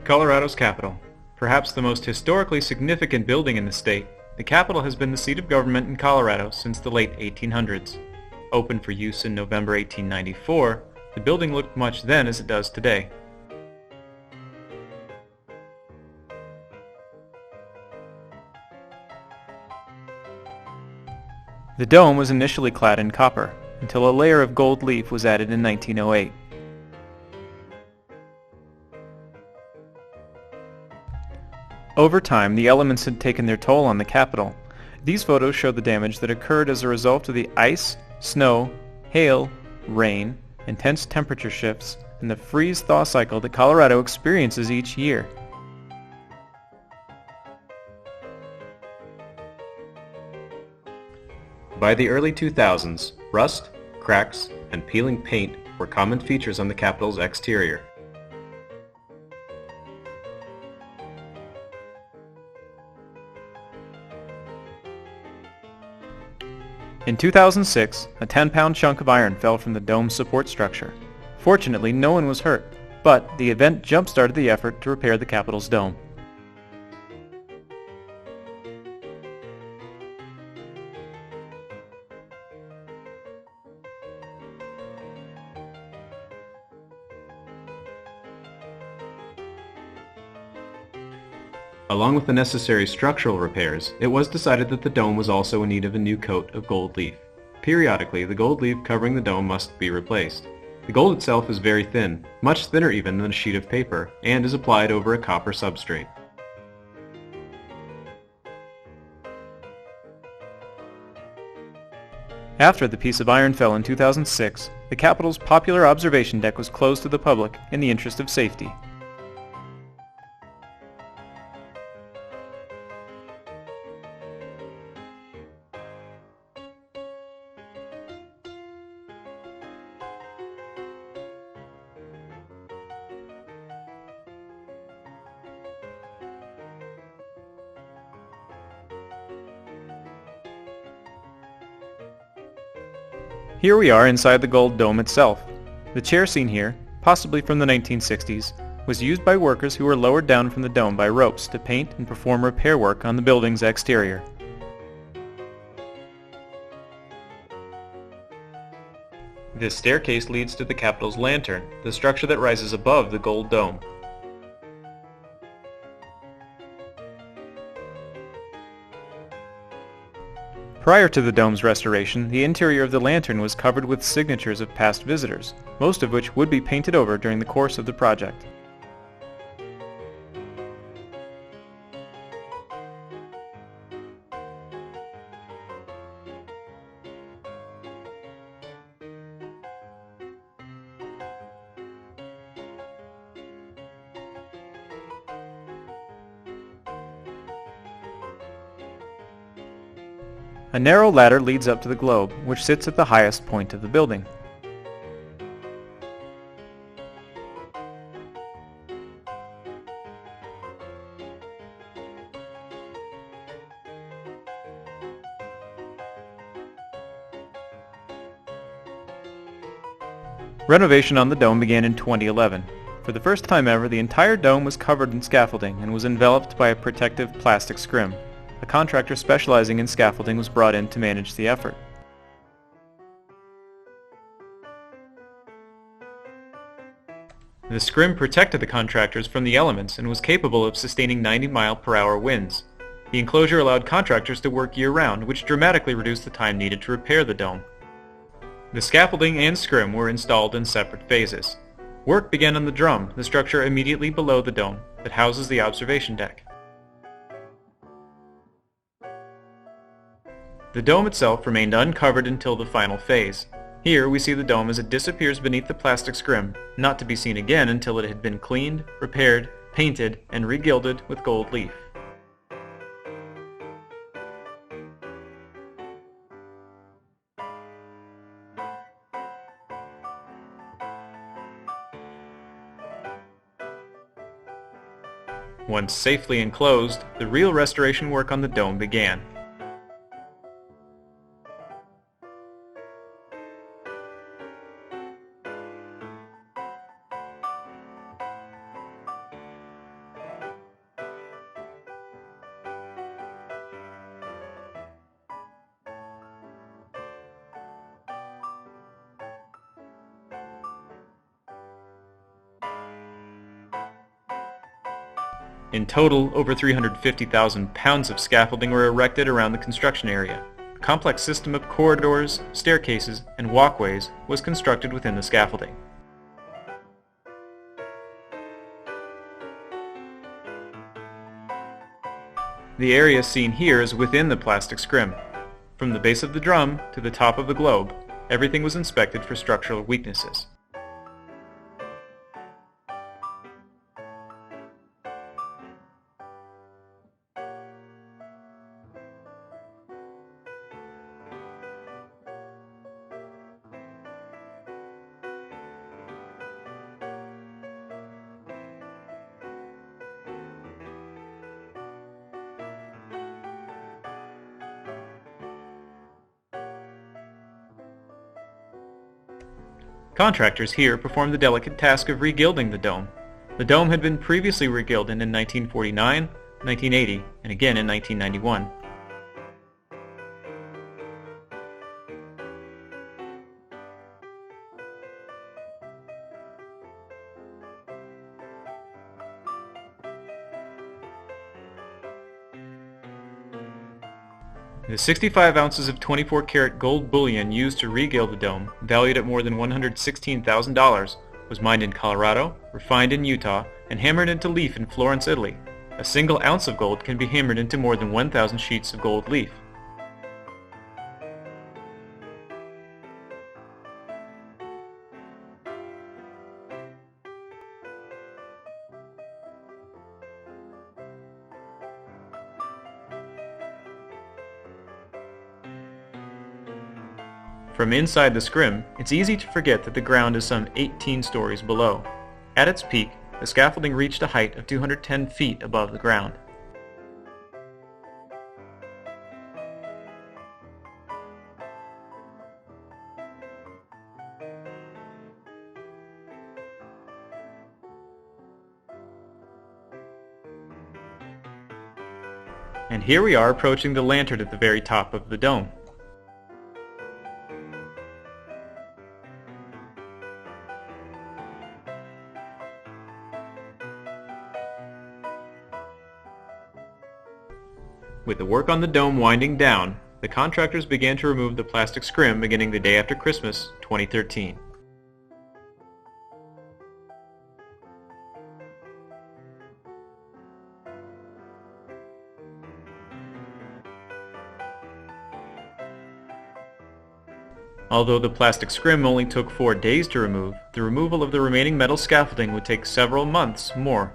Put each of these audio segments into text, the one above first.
Colorado's capital. Perhaps the most historically significant building in the state, the Capitol has been the seat of government in Colorado since the late 1800s. Opened for use in November 1894, the building looked much then as it does today. The dome was initially clad in copper, until a layer of gold leaf was added in 1908. Over time, the elements had taken their toll on the Capitol. These photos show the damage that occurred as a result of the ice, snow, hail, rain, intense temperature shifts, and the freeze-thaw cycle that Colorado experiences each year. By the early 2000s, rust, cracks, and peeling paint were common features on the Capitol's exterior. In 2006, a 10-pound chunk of iron fell from the dome's support structure. Fortunately, no one was hurt, but the event jump-started the effort to repair the Capitol's dome. Along with the necessary structural repairs, it was decided that the dome was also in need of a new coat of gold leaf. Periodically, the gold leaf covering the dome must be replaced. The gold itself is very thin, much thinner even than a sheet of paper, and is applied over a copper substrate. After the piece of iron fell in 2006, the Capitol's popular observation deck was closed to the public in the interest of safety. Here we are inside the gold dome itself. The chair seen here, possibly from the 1960s, was used by workers who were lowered down from the dome by ropes to paint and perform repair work on the building's exterior. This staircase leads to the Capitol's lantern, the structure that rises above the gold dome. Prior to the dome's restoration, the interior of the lantern was covered with signatures of past visitors, most of which would be painted over during the course of the project. A narrow ladder leads up to the globe, which sits at the highest point of the building. Renovation on the dome began in 2011. For the first time ever, the entire dome was covered in scaffolding and was enveloped by a protective plastic scrim. A contractor specializing in scaffolding was brought in to manage the effort. The scrim protected the contractors from the elements and was capable of sustaining 90-mile-per-hour winds. The enclosure allowed contractors to work year-round, which dramatically reduced the time needed to repair the dome. The scaffolding and scrim were installed in separate phases. Work began on the drum, the structure immediately below the dome, that houses the observation deck. The dome itself remained uncovered until the final phase. Here we see the dome as it disappears beneath the plastic scrim, not to be seen again until it had been cleaned, repaired, painted, and regilded with gold leaf. Once safely enclosed, the real restoration work on the dome began. In total, over 350,000 pounds of scaffolding were erected around the construction area. A complex system of corridors, staircases, and walkways was constructed within the scaffolding. The area seen here is within the plastic scrim. From the base of the drum to the top of the globe, everything was inspected for structural weaknesses. Contractors here performed the delicate task of regilding the dome. The dome had been previously regilded in 1949, 1980, and again in 1991. The 65 ounces of 24-karat gold bullion used to regild the dome, valued at more than $116,000, was mined in Colorado, refined in Utah, and hammered into leaf in Florence, Italy. A single ounce of gold can be hammered into more than 1,000 sheets of gold leaf. From inside the scrim, it's easy to forget that the ground is some 18 stories below. At its peak, the scaffolding reached a height of 210 feet above the ground. And here we are approaching the lantern at the very top of the dome. With the work on the dome winding down, the contractors began to remove the plastic scrim beginning the day after Christmas, 2013. Although the plastic scrim only took 4 days to remove, the removal of the remaining metal scaffolding would take several months more.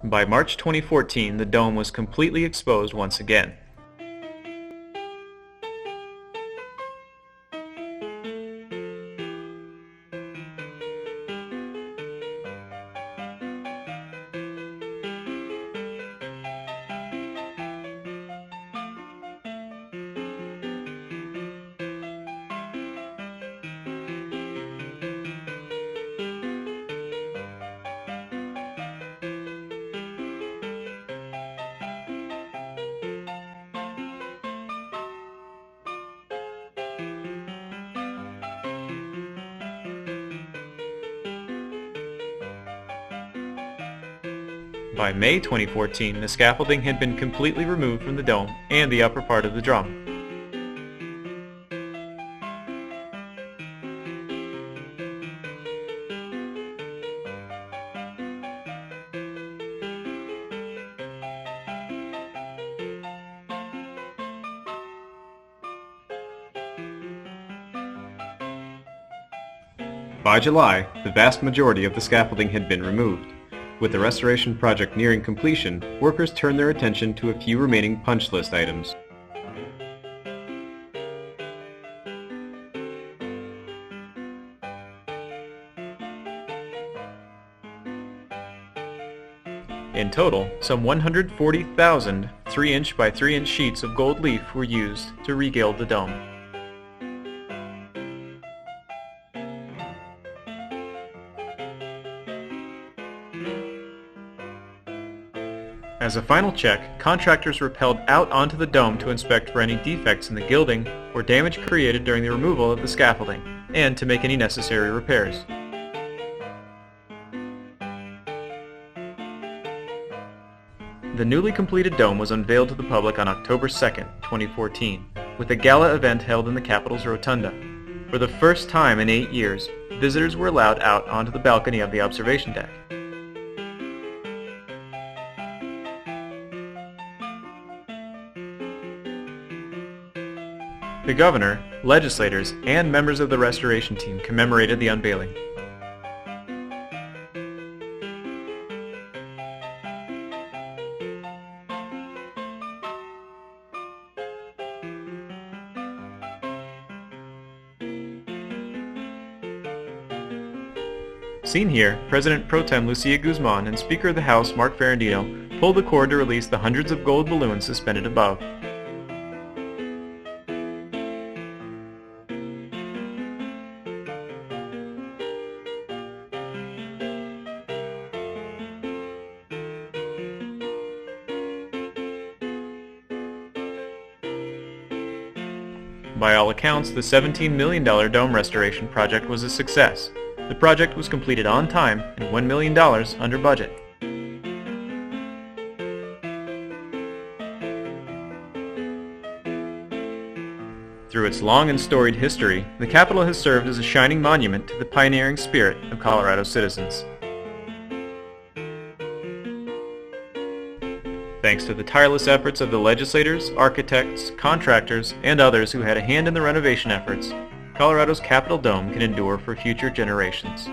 By March 2014, the dome was completely exposed once again. By May 2014, the scaffolding had been completely removed from the dome and the upper part of the drum. By July, the vast majority of the scaffolding had been removed. With the restoration project nearing completion, workers turned their attention to a few remaining punch list items. In total, some 140,000 3-inch by 3-inch sheets of gold leaf were used to regild the dome. As a final check, contractors rappelled out onto the dome to inspect for any defects in the gilding or damage created during the removal of the scaffolding, and to make any necessary repairs. The newly completed dome was unveiled to the public on October 2nd, 2014, with a gala event held in the Capitol's Rotunda. For the first time in 8 years, visitors were allowed out onto the balcony of the observation deck. The governor, legislators, and members of the restoration team commemorated the unveiling. Seen here, President Pro Tem Lucia Guzman and Speaker of the House Mark Ferrandino pulled the cord to release the hundreds of gold balloons suspended above. By all accounts, the $17 million dome restoration project was a success. The project was completed on time and $1 million under budget. Through its long and storied history, the Capitol has served as a shining monument to the pioneering spirit of Colorado citizens. Thanks to the tireless efforts of the legislators, architects, contractors, and others who had a hand in the renovation efforts, Colorado's Capitol Dome can endure for future generations.